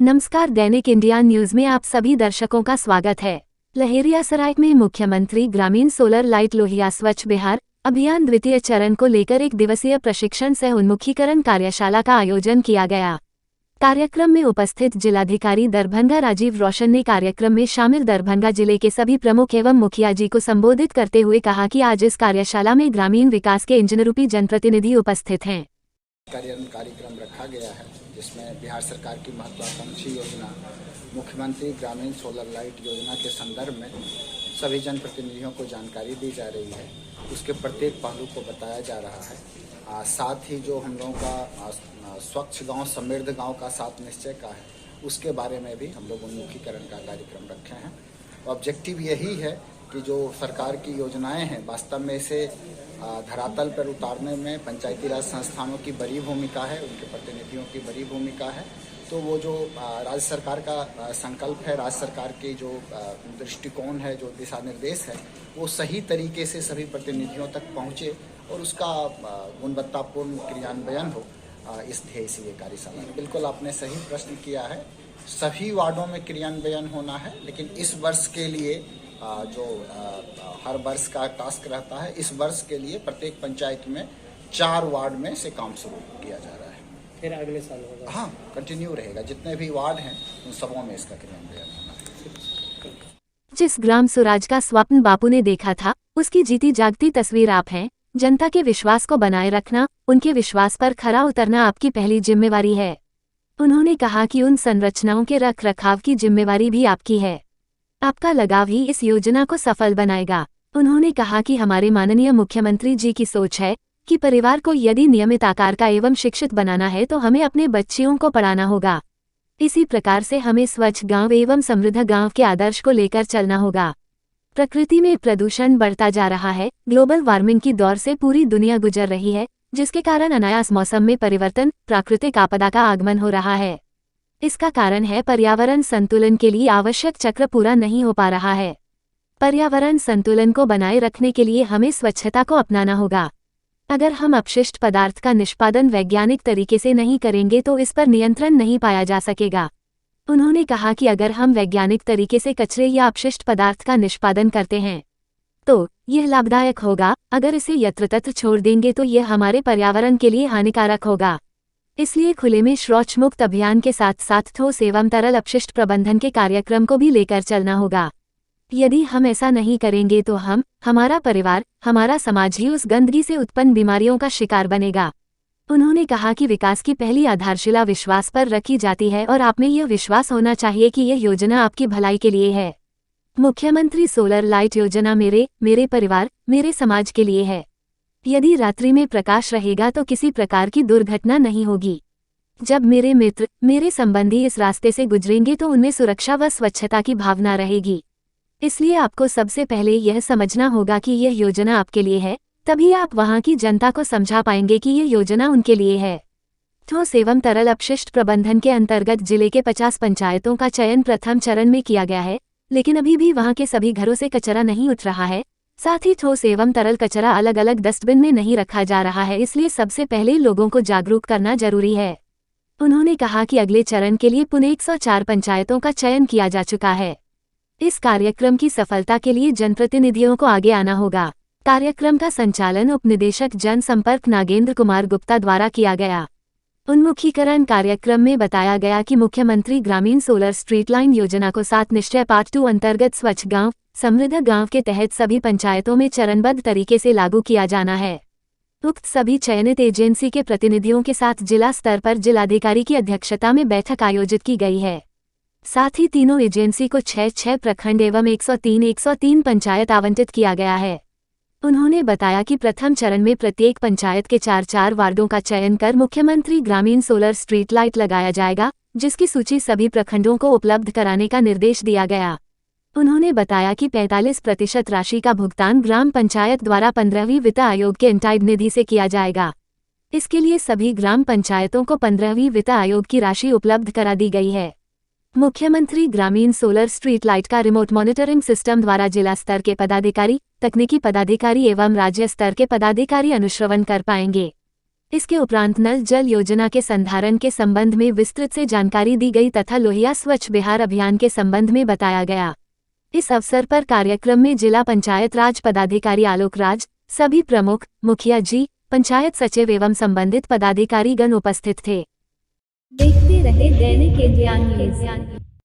नमस्कार, दैनिक India news में आप सभी दर्शकों का स्वागत है। लहेरियासराय में मुख्यमंत्री ग्रामीण सोलर लाइट लोहिया स्वच्छ बिहार अभियान द्वितीय चरण को लेकर एक दिवसीय प्रशिक्षण सह उन्मुखीकरण कार्यशाला का आयोजन किया गया। कार्यक्रम में उपस्थित जिलाधिकारी दरभंगा राजीव रोशन ने कार्यक्रम में शामिल दरभंगा जिले के सभी प्रमुख एवं मुखिया जी को संबोधित करते हुए कहा कि आज इस कार्यशाला में ग्रामीण विकास के इंजनरूपी जनप्रतिनिधि उपस्थित हैं। कार्यक्रम रखा गया है जिसमें बिहार सरकार की महत्वाकांक्षी योजना मुख्यमंत्री ग्रामीण सोलर लाइट योजना के संदर्भ में सभी जनप्रतिनिधियों को जानकारी दी जा रही है। उसके प्रत्येक पहलू को बताया जा रहा है। साथ ही जो हम लोगों का स्वच्छ गांव समृद्ध गांव का सात निश्चय का है उसके बारे में भी हम लोग उन्मुखीकरण का कार्यक्रम रखे हैं। ऑब्जेक्टिव यही है कि जो सरकार की योजनाएं हैं वास्तव में इसे धरातल पर उतारने में पंचायती राज संस्थानों की बड़ी भूमिका है, उनके प्रतिनिधियों की बड़ी भूमिका है। तो वो जो राज्य सरकार का संकल्प है, राज्य सरकार की जो दृष्टिकोण है, जो दिशा निर्देश है, वो सही तरीके से सभी प्रतिनिधियों तक पहुँचे और उसका गुणवत्तापूर्ण क्रियान्वयन हो, इस ध्येय से ये कार्यशाला है। बिल्कुल आपने सही प्रश्न किया है, सभी वार्डों में क्रियान्वयन होना है, लेकिन इस वर्ष के लिए जो हर वर्ष का टास्क रहता है, इस वर्ष के लिए प्रत्येक पंचायत में 4 वार्ड में से काम शुरू किया जा रहा है। फिर अगले साल होगा? हाँ, कंटिन्यू रहेगा। जितने भी वार्ड हैं उन सबों में इसका क्रियान्वयन होना है। जिस ग्राम स्वराज का स्वप्न बापू ने देखा था, उसकी जीती जागती तस्वीर आप हैं। जनता के विश्वास को बनाए रखना, उनके विश्वास पर खरा उतरना आपकी पहली जिम्मेवारी है। उन्होंने कहा कि उन संरचनाओं के रख रखाव की जिम्मेवारी भी आपकी है। आपका लगाव ही इस योजना को सफल बनाएगा। उन्होंने कहा कि हमारे माननीय मुख्यमंत्री जी की सोच है कि परिवार को यदि नियमित आकार का एवं शिक्षित बनाना है तो हमें अपने बच्चियों को पढ़ाना होगा। इसी प्रकार से हमें स्वच्छ गांव एवं समृद्ध गांव के आदर्श को लेकर चलना होगा। प्रकृति में प्रदूषण बढ़ता जा रहा है। ग्लोबल वार्मिंग की दौर से पूरी दुनिया गुजर रही है, जिसके कारण अनायास मौसम में परिवर्तन, प्राकृतिक आपदा का आगमन हो रहा है। इसका कारण है पर्यावरण संतुलन के लिए आवश्यक चक्र पूरा नहीं हो पा रहा है। पर्यावरण संतुलन को बनाए रखने के लिए हमें स्वच्छता को अपनाना होगा। अगर हम अपशिष्ट पदार्थ का निष्पादन वैज्ञानिक तरीके से नहीं करेंगे तो इस पर नियंत्रण नहीं पाया जा सकेगा। उन्होंने कहा कि अगर हम वैज्ञानिक तरीके से कचरे या अपशिष्ट पदार्थ का निष्पादन करते हैं तो यह लाभदायक होगा। अगर इसे यत्रतत्र छोड़ देंगे तो यह हमारे पर्यावरण के लिए हानिकारक होगा। इसलिए खुले में शौच मुक्त अभियान के साथ साथ ठोस एवं तरल अपशिष्ट प्रबंधन के कार्यक्रम को भी लेकर चलना होगा। यदि हम ऐसा नहीं करेंगे तो हम, हमारा परिवार, हमारा समाज ही उस गंदगी से उत्पन्न बीमारियों का शिकार बनेगा। उन्होंने कहा कि विकास की पहली आधारशिला विश्वास पर रखी जाती है और आप में यह विश्वास होना चाहिए कि यह योजना आपकी भलाई के लिए है। मुख्यमंत्री सोलर लाइट योजना मेरे परिवार, मेरे समाज के लिए है। यदि रात्रि में प्रकाश रहेगा तो किसी प्रकार की दुर्घटना नहीं होगी। जब मेरे मित्र, मेरे संबंधी इस रास्ते से गुजरेंगे तो उनमें सुरक्षा व स्वच्छता की भावना रहेगी। इसलिए आपको सबसे पहले यह समझना होगा कि यह योजना आपके लिए है, तभी आप वहां की जनता को समझा पाएंगे कि यह योजना उनके लिए है। ठोस एवं तरल अपशिष्ट प्रबंधन के अंतर्गत जिले के 50 पंचायतों का चयन प्रथम चरण में किया गया है, लेकिन अभी भी वहां के सभी घरों से कचरा नहीं उठ रहा है। साथ ही ठोस एवं तरल कचरा अलग अलग डस्टबिन में नहीं रखा जा रहा है, इसलिए सबसे पहले लोगों को जागरूक करना जरूरी है। उन्होंने कहा कि अगले चरण के लिए पुणे 104 पंचायतों का चयन किया जा चुका है। इस कार्यक्रम की सफलता के लिए जनप्रतिनिधियों को आगे आना होगा। कार्यक्रम का संचालन उपनिदेशक जनसंपर्क नागेंद्र कुमार गुप्ता द्वारा किया गया। उन्मुखीकरण कार्यक्रम में बताया गया कि मुख्यमंत्री ग्रामीण सोलर स्ट्रीट लाइन योजना को 7 निश्चय पार्ट 2 अंतर्गत स्वच्छ गांव समृद्ध गांव के तहत सभी पंचायतों में चरणबद्ध तरीके से लागू किया जाना है। उक्त सभी चयनित एजेंसी के प्रतिनिधियों के साथ जिला स्तर पर जिलाधिकारी की अध्यक्षता में बैठक आयोजित की गई है। साथ ही तीनों एजेंसी को 6 प्रखंड एवं 103 पंचायत आवंटित किया गया है। उन्होंने बताया कि प्रथम चरण में प्रत्येक पंचायत के 4 वार्डों का चयन कर मुख्यमंत्री ग्रामीण सोलर स्ट्रीट लाइट लगाया जाएगा, जिसकी सूची सभी प्रखंडों को उपलब्ध कराने का निर्देश दिया गया। उन्होंने बताया कि 45% राशि का भुगतान ग्राम पंचायत द्वारा 15वीं वित्त आयोग के एंटाइड निधि से किया जाएगा। इसके लिए सभी ग्राम पंचायतों को 15वीं वित्त आयोग की राशि उपलब्ध करा दी गई है। मुख्यमंत्री ग्रामीण सोलर स्ट्रीट लाइट का रिमोट मॉनिटरिंग सिस्टम द्वारा जिला स्तर के पदाधिकारी, तकनीकी पदाधिकारी एवं राज्य स्तर के पदाधिकारी अनुश्रवण कर पाएंगे। इसके उपरांत नल जल योजना के संधारण के संबंध में विस्तृत से जानकारी दी गई तथा लोहिया स्वच्छ बिहार अभियान के संबंध में बताया गया। इस अवसर पर कार्यक्रम में जिला पंचायत राज पदाधिकारी आलोक राज, सभी प्रमुख, मुखिया जी, पंचायत सचिव एवं संबंधित पदाधिकारी गण उपस्थित थे। देखते रहे दैनिक इंडिया न्यूज़।